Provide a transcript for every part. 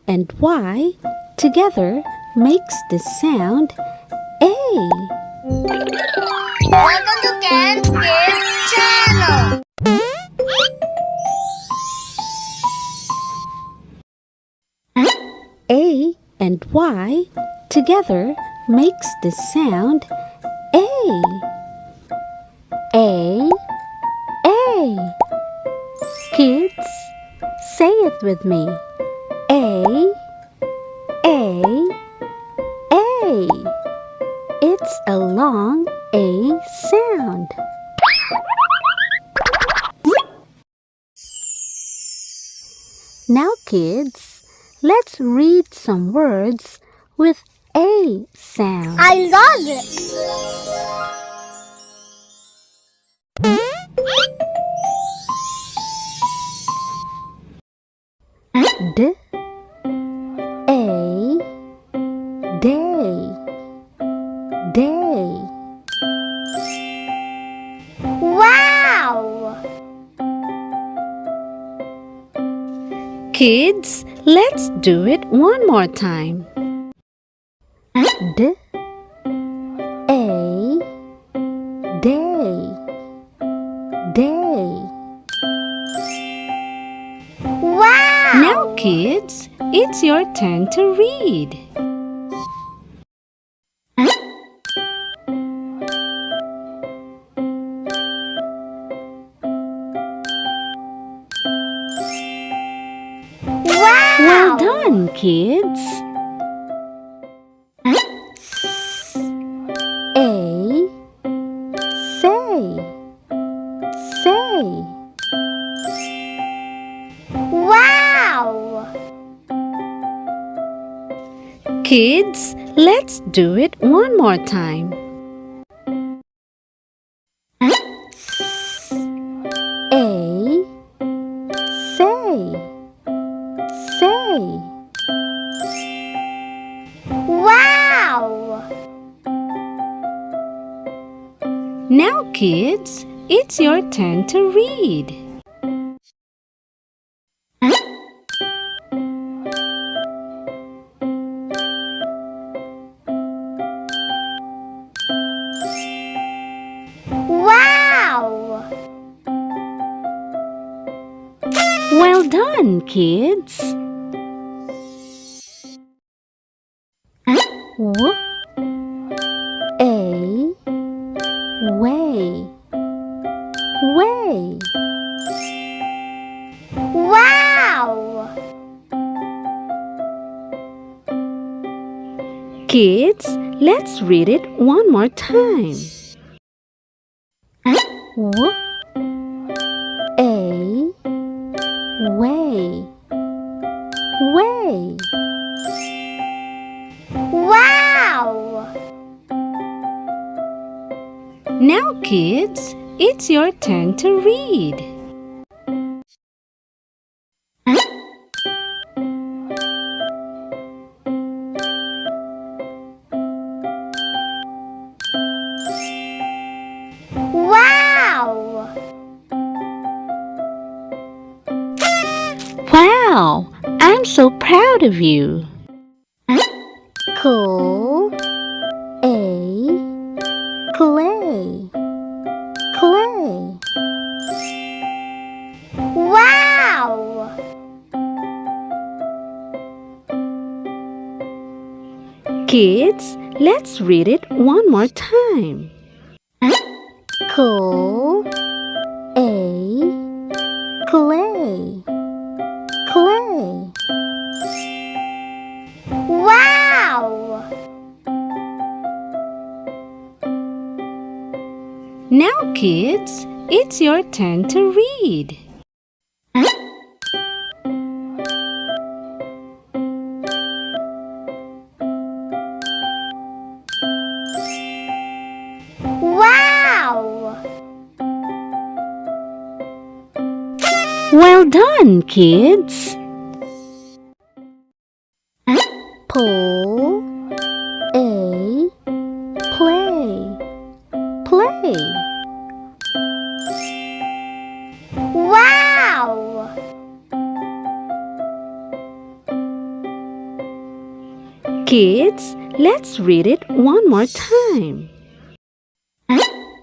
and Y together makes the sound A. Welcome to Ken's Kids channel. A and Y together makes the sound A. A. A. Kids, say it with me. A. A. A. It's a long A sound. Now, kids, let's read some words with A sound. I love it. D. A. Day. Day. Wow! Kids, let's do it one more time. D. A. Day. Day. Wow! Now, kids, it's your turn to read. Wow! Well done, kids. S. A. Say. Say. Wow! Kids, let's do it one more time. S. A. Say. Say. Wow! Now, kids, it's your turn to read. Wow! Well done, kids. W. A. Way. Way. Wow! Kids, let's read it one more time. W. A. Way. Way. Wow! Now, kids, it's your turn to read. Wow! Wow, I'm so proud of you. Cool. A. Clay. Clay. Wow! Kids, let's read it one more time. Cool. A. Clay. Clay. Wow! Now, kids, it's your turn to read. Wow! Well done, kids. Pull. A. Play. Play. Wow! Kids, let's read it one more time.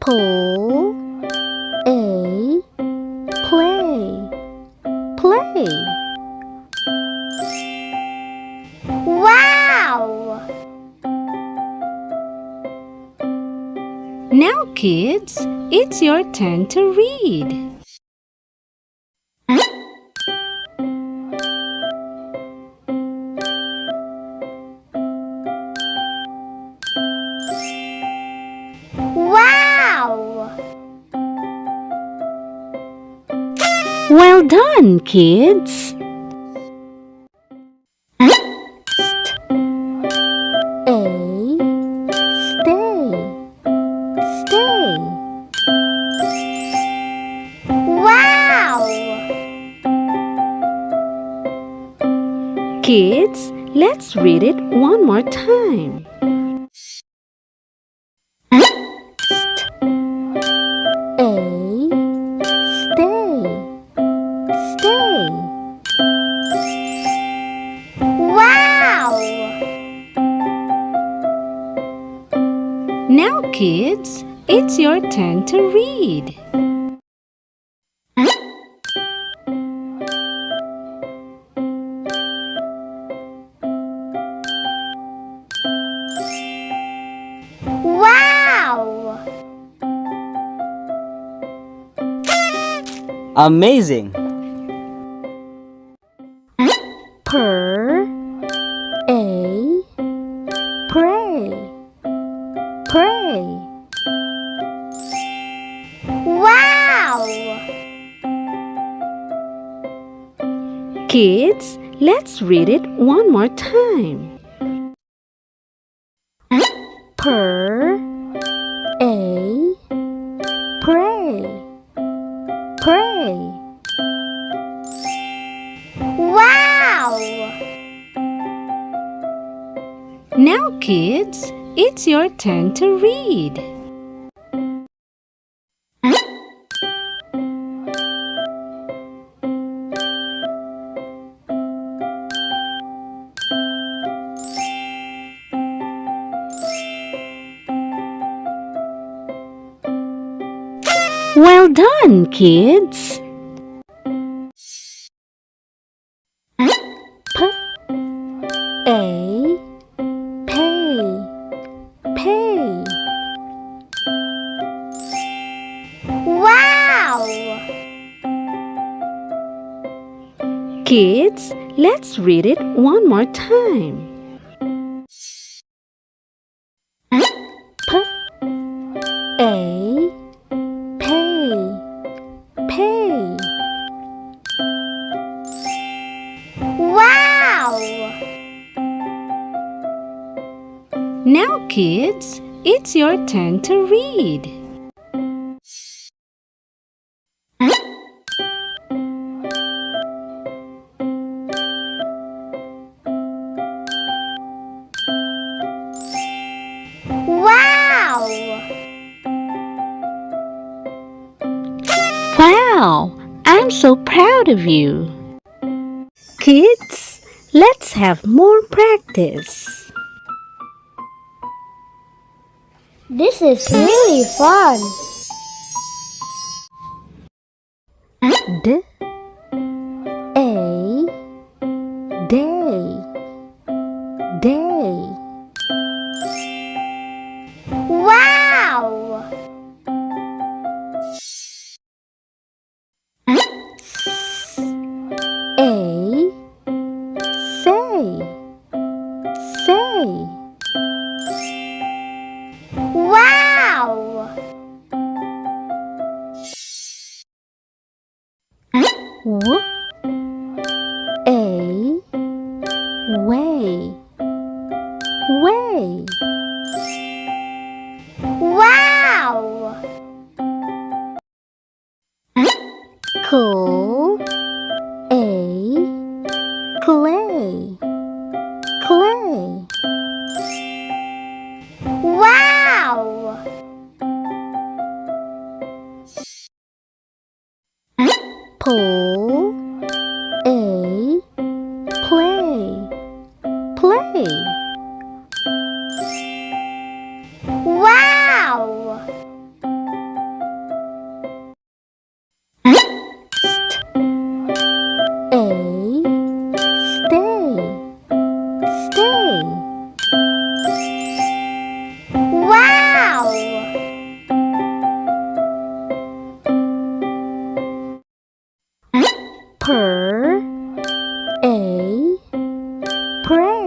Pull, a, play, play. Wow! Now, kids, it's your turn to read. Wow! Well done, kids. Stay. Wow! Kids, let's read it one more time. Stay. Wow! Now, kids, it's your turn to read. Wow! Amazing! Purr, a, pray, pray. Wow! Kids, let's read it one more time. Purr, a, pray, pray. Wow! Now, kids, it's your turn to read. Well done, kids. Pay. Wow! Kids, let's read it one more time. Pay. Wow! Now, kids, it's your turn to read. Wow! Wow, I'm so proud of you. Kids, let's have more practice. This is really fun. D, a, day, day. Wow! A, say. Wow! W, a, way. Wow! Cool, a, clay. Wow! Pull, a, play.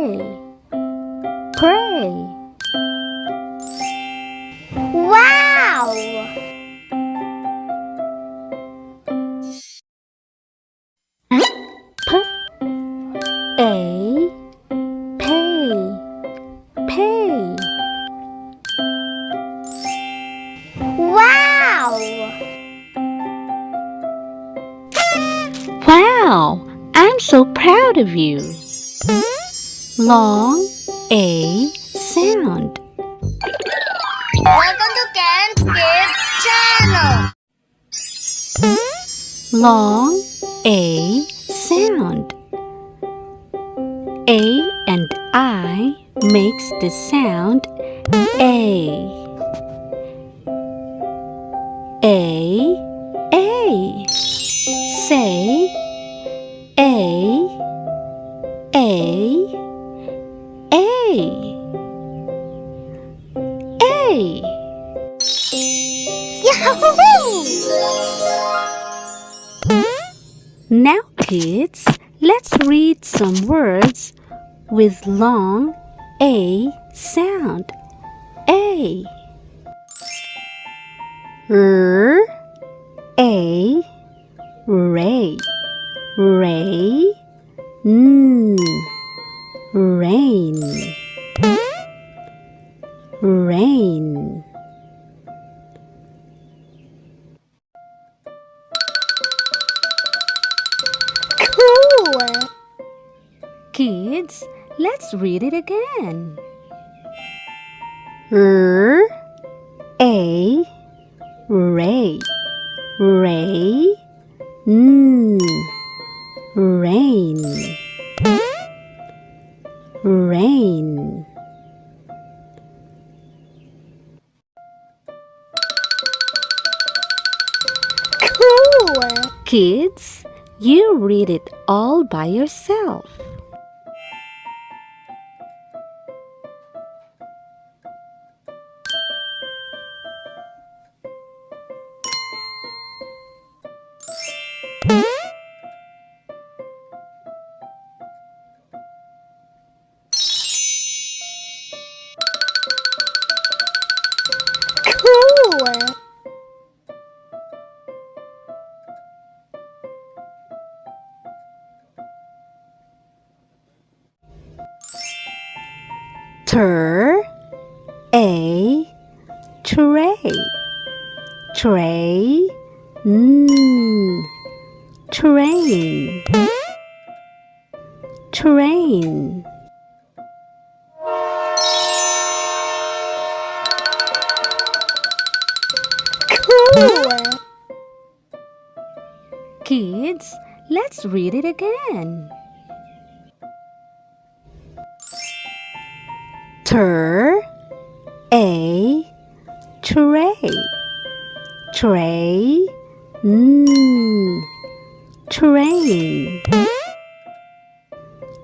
pray, pray. Wow! A, pay, pay. Wow! Wow, I'm so proud of you. Long A sound. Welcome to Ken's Kids Channel. Long A sound. A and I makes the sound A. A, A. Say A, A, A. A. Yahoo! Now, kids, let's read some words with long A sound. A. A. Ray. Ray. Rain. Rain. Cool! Kids, let's read it again. A. Ray. Ray. Rain. Rain. Cool! Kids, you read it all by yourself. Cool! A. Tray. Tray. Train. Train. Cool! Kids, let's read it again. A. Tray. Tray. Train.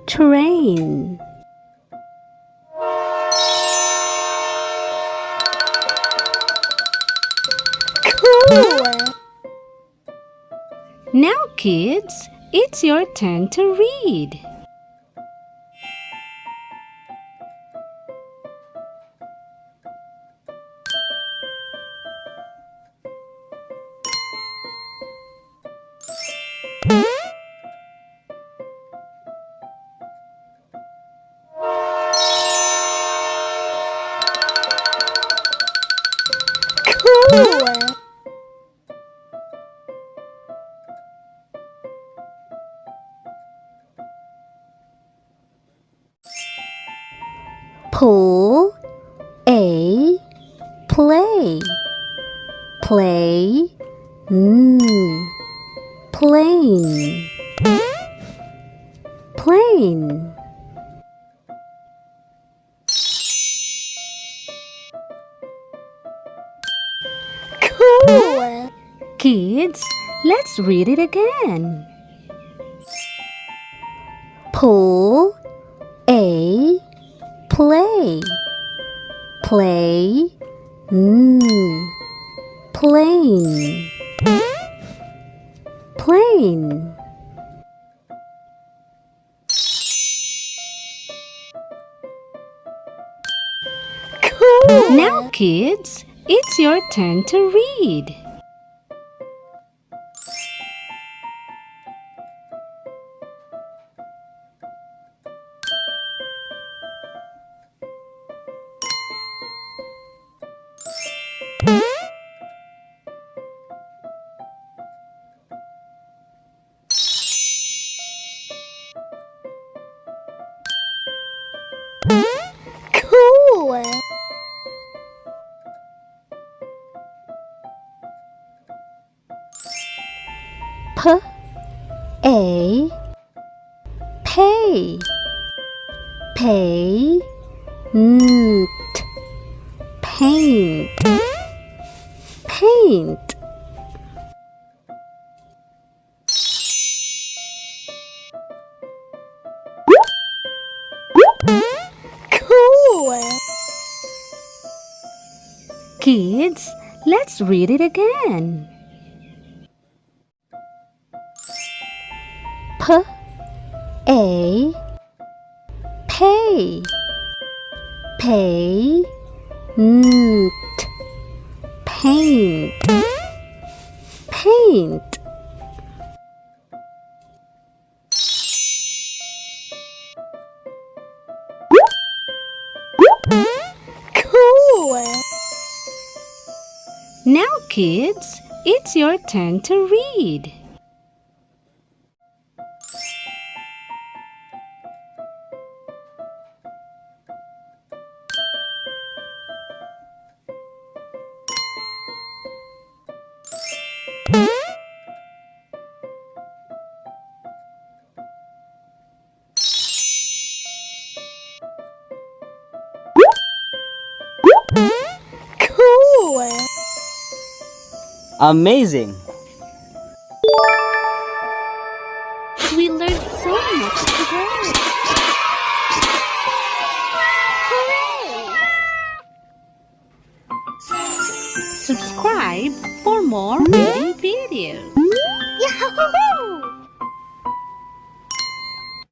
Train. Cool! Now, kids, it's your turn to read. Cool! Pull A. Play. Play. Plane. Plane. Cool! Kids, let's read it again. Pull A. Play. Play. Plane. Plane. Now, kids, it's your turn to read. Cool. Pay. Pay. Paint. Paint. Cool. Kids, let's read it again. Pay. Paint. Paint. Cool. Now, kids, it's your turn to read. Cool. Amazing! We learned so much today. Subscribe for more